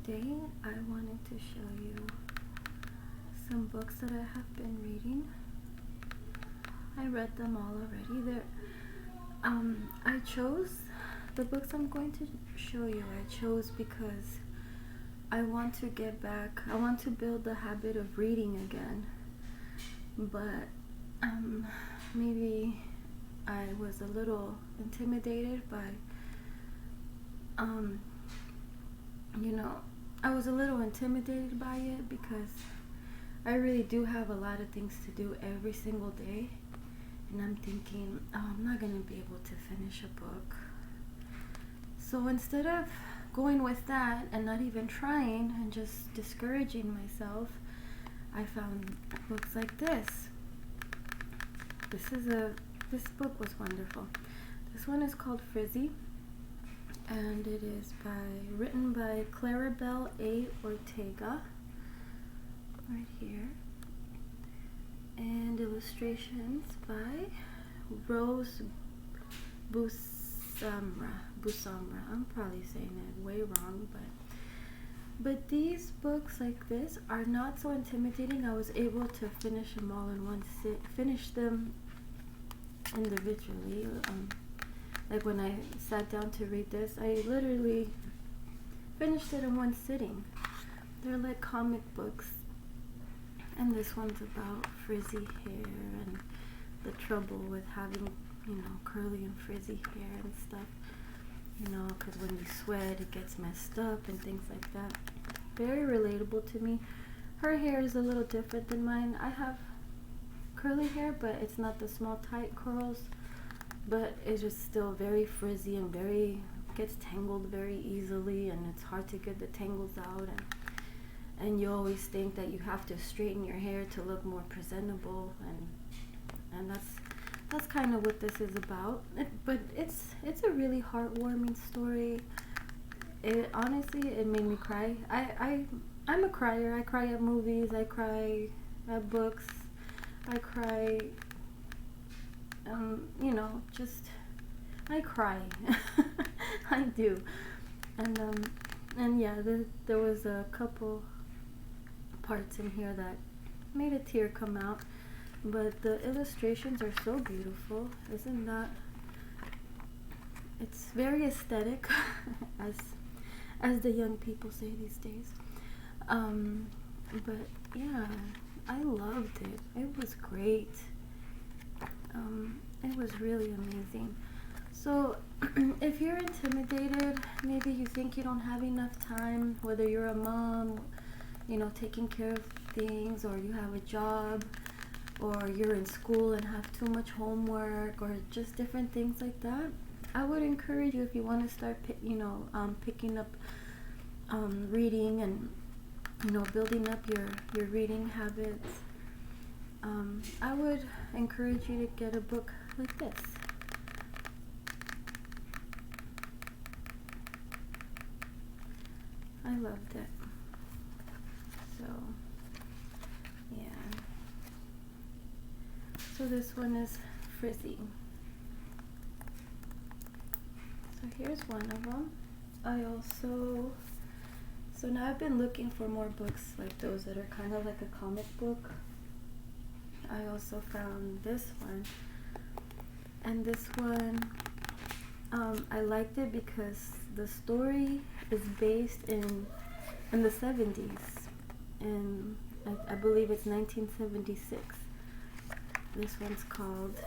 today I wanted to show you some books that I have been reading. I read them all already. I chose the books I'm going to show you. I chose because I want to get back. I want to build the habit of reading again. But maybe I was a little intimidated by I was a little intimidated by it because I really do have a lot of things to do every single day, and I'm thinking, oh, I'm not gonna be able to finish a book. So instead of going with that and not even trying and just discouraging myself, I found books like this. This book was wonderful. This one is called Frizzy, and it is written by Clarabelle A. Ortega, right here, and illustrations by Rose Busamra. I'm probably saying it way wrong, but these books like this are not so intimidating. I was able to finish them all in one sit. Finish them individually. Like when I sat down to read this, I literally finished it in one sitting. They're like comic books, and this one's about frizzy hair and the trouble with having, curly and frizzy hair and stuff. Because when you sweat, it gets messed up and things like that. Very relatable to me. Her hair is a little different than mine. I have curly hair, but it's not the small tight curls, but it's just still very frizzy and gets tangled very easily, and it's hard to get the tangles out, and you always think that you have to straighten your hair to look more presentable, and that's kind of what this is about. But it's a really heartwarming story. It honestly, it made me cry. I'm a crier. I cry at movies, I cry at books, I cry, I cry. I do. And yeah, there was a couple parts in here that made a tear come out, but the illustrations are so beautiful. Isn't that? It's very aesthetic, as the young people say these days. But yeah, I loved it. It was great. It was really amazing. So if you're intimidated, maybe you think you don't have enough time, whether you're a mom, taking care of things, or you have a job, or you're in school and have too much homework, or just different things like that, I would encourage you, if you want to start picking up reading and building up your reading habits, I would encourage you to get a book like this. I loved it. So yeah. So this one is Frizzy. So here's one of them. So now I've been looking for more books like those that are kind of like a comic book. I also found this one, and this one, I liked it because the story is based in the 70s, and I believe it's 1976. This one's called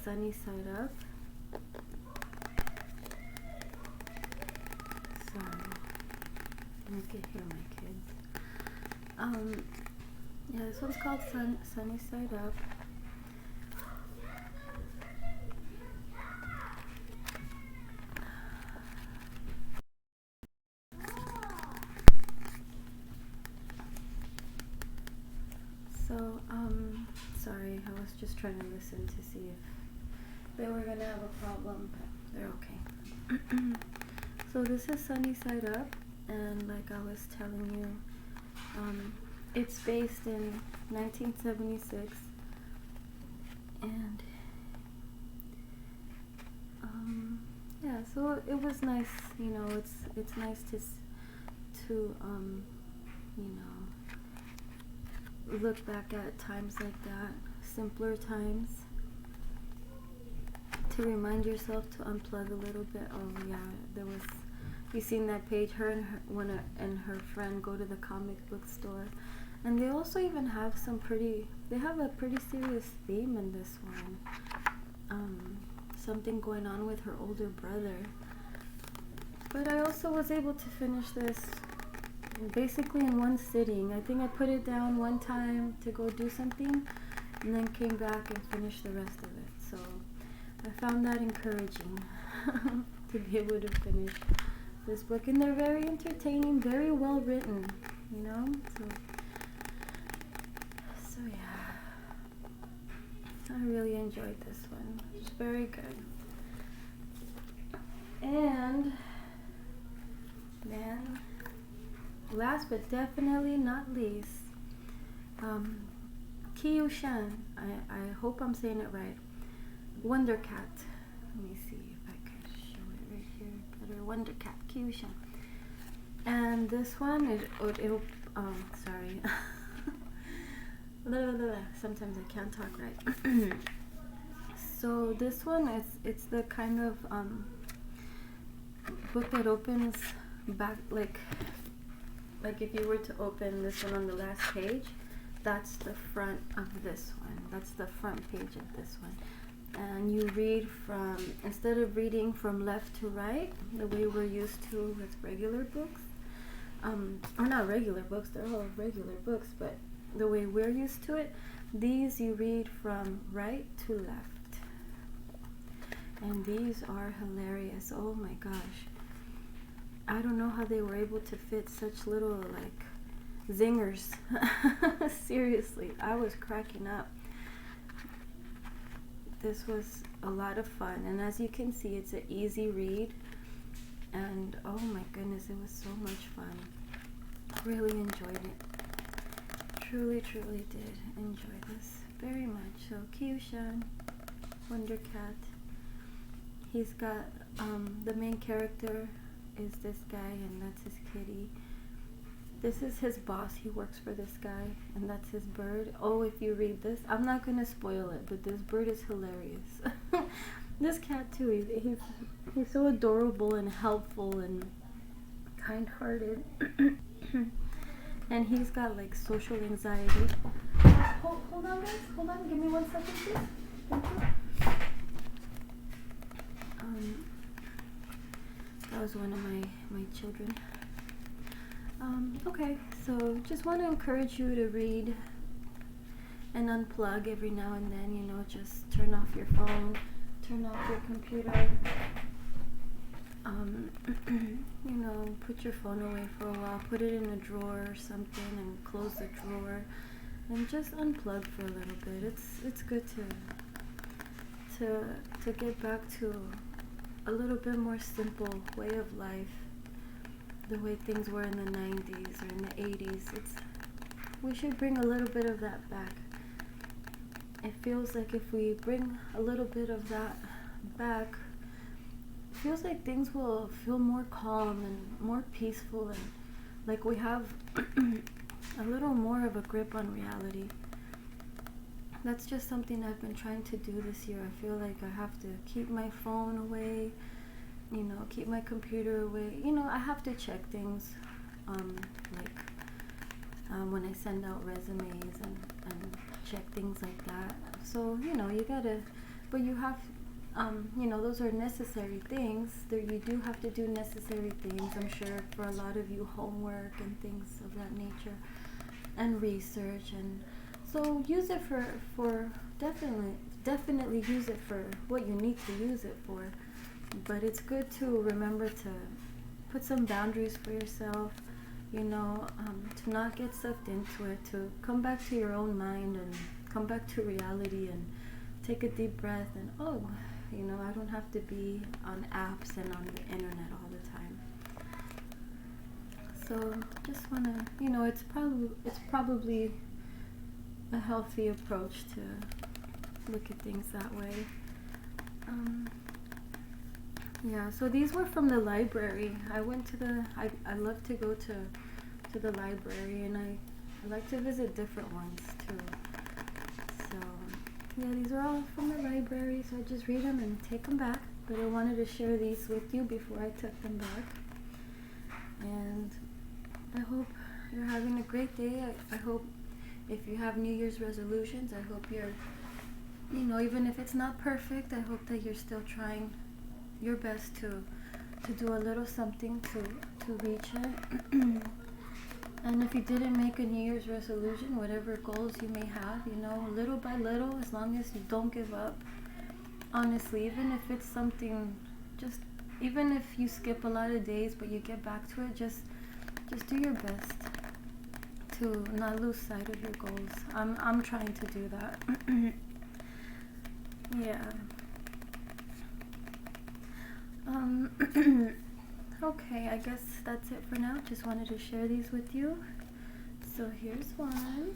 Sunny Side Up. Sorry, I can hear my kids. Yeah, this one's called Sunny Side Up. So, sorry, I was just trying to listen to see if they were gonna have a problem, but they're okay. So this is Sunny Side Up, and like I was telling you, it's based in 1976, and yeah, so it was nice, it's nice to, you know, look back at times like that, simpler times, to remind yourself to unplug a little bit. Oh yeah, there was, you seen that page, her and her friend go to the comic book store, and they also even have they have a pretty serious theme in this one. Something going on with her older brother. But I also was able to finish this basically in one sitting. I think I put it down one time to go do something, and then came back and finished the rest of it. So I found that encouraging to be able to finish this book. And they're very entertaining, very well written, you know? So yeah. I really enjoyed this one. It's very good. And then, last but definitely not least, Kiyushan. I hope I'm saying it right. Wonder Cat. Let me see if I can show it right here better. Wonder Cat, Kiyushan. And this one, sorry. Sometimes I can't talk right. So this one, it's the kind of book that opens back, like if you were to open this one on the last page, that's the front of this one. That's the front page of this one. And you read from, instead of reading from left to right, the way we're used to with regular books, or not regular books, they're all regular books, but the way we're used to it, these you read from right to left. And these are hilarious. Oh my gosh. I don't know how they were able to fit such little, like, zingers. Seriously, I was cracking up. This was a lot of fun, and as you can see, it's an easy read, and oh my goodness, it was so much fun. Really enjoyed it. Truly did enjoy this very much. So Kiyushan, Wonder Cat. He's got, the main character is this guy, and that's his kitty. This is his boss. He works for this guy, and that's his bird. Oh, if you read this, I'm not gonna spoil it, but this bird is hilarious. This cat too. He's so adorable and helpful and kind-hearted. And he's got like social anxiety. Hold on, guys. Hold on. Give me 1 second, please. Thank you. That was one of my children. Okay, so just want to encourage you to read and unplug every now and then, you know, just turn off your phone, turn off your computer, you know, put your phone away for a while, put it in a drawer or something and close the drawer and just unplug for a little bit. It's good to get back to a little bit more simple way of life, the way things were in the 90s or in the 80s. We should bring a little bit of that back. It feels like if we bring a little bit of that back, it feels like things will feel more calm and more peaceful, and like we have a little more of a grip on reality. That's just something I've been trying to do this year. I feel like I have to keep my phone away, you know, keep my computer away. You know, I have to check things, when I send out resumes and check things like that. So, you know, you gotta, but you have, you know, those are necessary things. You do have to do necessary things, I'm sure, for a lot of you, homework and things of that nature, and research. And so use it for definitely use it for what you need to use it for. But it's good to remember to put some boundaries for yourself, you know, to not get sucked into it, to come back to your own mind and come back to reality and take a deep breath and, oh, you know, I don't have to be on apps and on the internet all the time. So just want to, you know, it's probably a healthy approach to look at things that way. Yeah, so these were from the library. I went to I love to go to the library, and I like to visit different ones too. So, yeah, these are all from the library, so I just read them and take them back. But I wanted to share these with you before I took them back. And I hope you're having a great day. I hope if you have New Year's resolutions, I hope you're, even if it's not perfect, I hope that you're still trying your best to do a little something to reach it. And if you didn't make a New Year's resolution, whatever goals you may have, little by little, as long as you don't give up, honestly, even if it's something, even if you skip a lot of days, but you get back to it, just do your best to not lose sight of your goals. I'm trying to do that. Yeah. Okay, I guess that's it for now. Just wanted to share these with you. So here's one.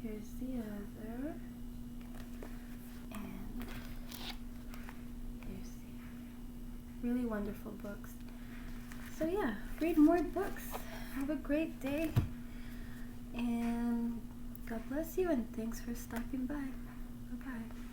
Here's the other. And here's the really wonderful books. So yeah, read more books. Have a great day. And God bless you, and thanks for stopping by. Bye-bye.